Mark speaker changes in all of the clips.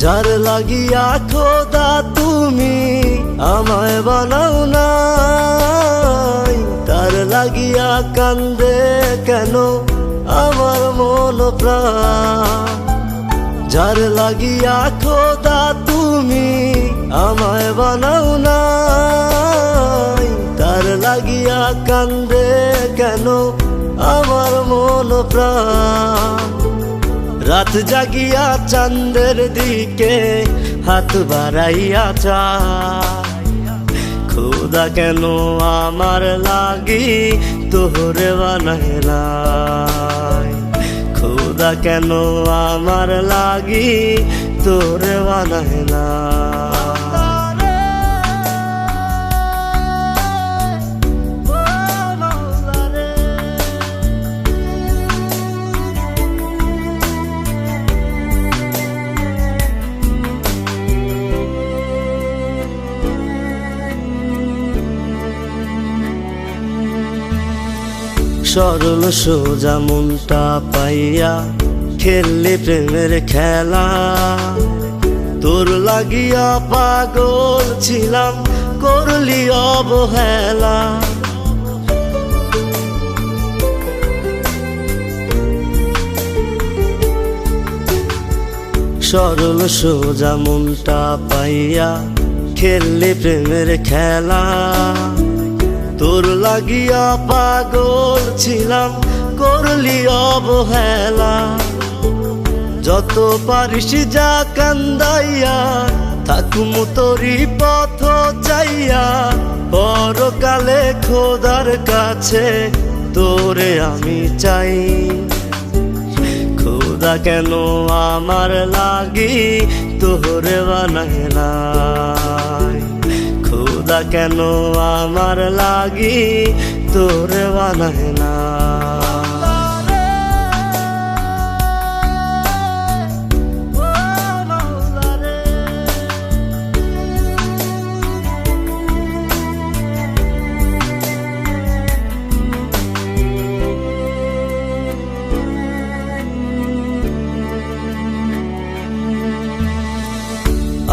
Speaker 1: যার লাগিয়া খোদা তুমি আমায় বানাও নাই, তার লাগিয়া কান্দে কেন আমার মন প্রাণ। যার লাগিয়া খোদা তুমি আমায় বানাও নাই, তার লাগিয়া কান্দে কেন আমার মন প্রাণ। রাত জাগিয়া চাঁদের দিকে হাত বাড়াইয়া চায়, খোদা কেন আমার লাগি তোরে বানাইলাই, খোদা কেন আমার লাগি তোরে বানাইলাই। সরল সোজা মনটা পাইয়া খেললে প্রেমের খেলা, তোর লাগিয়া পাগল ছিলাম করলি অবহেলা। সরল সোজা মনটা পাইয়া খেললে প্রেমের খেলা, তোর লাগিয়া পাগল ছিলাম করলি অবহেলা। যত পারিস যা কান্দাইয়া থাকুম তোরি পথ চাইয়া, পরকালে খোদার কাছে তোরে আমি চাই। খোদা কেন আমার লাগি তোরে বানাইলাই, খোদা কেন আমার লাগি তোরে বানাইলাই।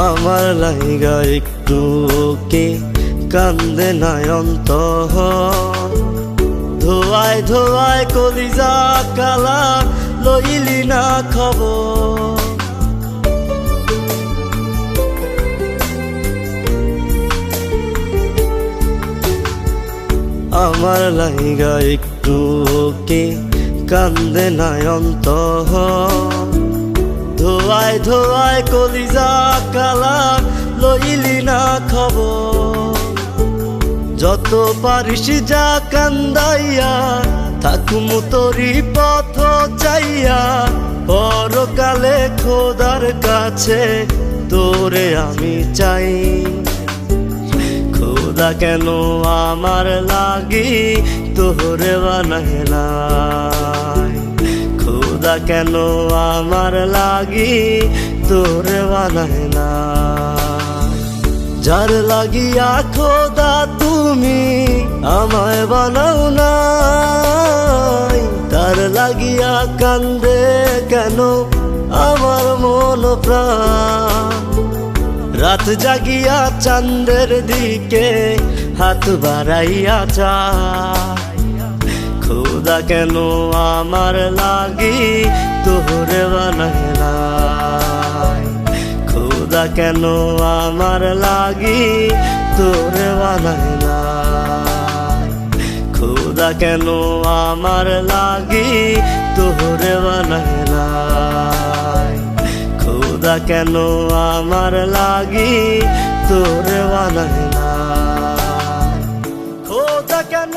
Speaker 1: আমার লাইগা একটু কে কান্দে নয়ন্ত, ধোয়ায় ধোয়ায় কলিজা কালা লইলি না খবর। আমার লাইগা একটু কে কান্দে নয়ন্ত, ধোয়ায় ধোয়ায় কলিজা কালা লইলি না খবর। যত পারিস যা কান্দাইয়া থাকুম তোরি পথ চাইয়া, পরকালে খোদার কাছে তোরে আমি চাই। খোদা কেন আমার লাগি তোরে বানাইলাই, খোদা কেন আমার লাগি তোরে বানাইলাই। যার লাগিয়া খোদা তুমি আমায় বানাও নাই, তার লাগিয়া কান্দে কেন আমার মন প্রাণ। রাত জাগিয়া চাঁদের দিকে হাত বাড়াইয়া চায়, খোদা কেন আমার লাগি তোরে বানাইলাই, খোদা কেন আমার লাগি তোরে বানাইলাই, খোদা কেন আমার লাগি তোরে বানাইলাই, খোদা কেন আমার লাগি তোরে বানাইলাই, খোদা কেন।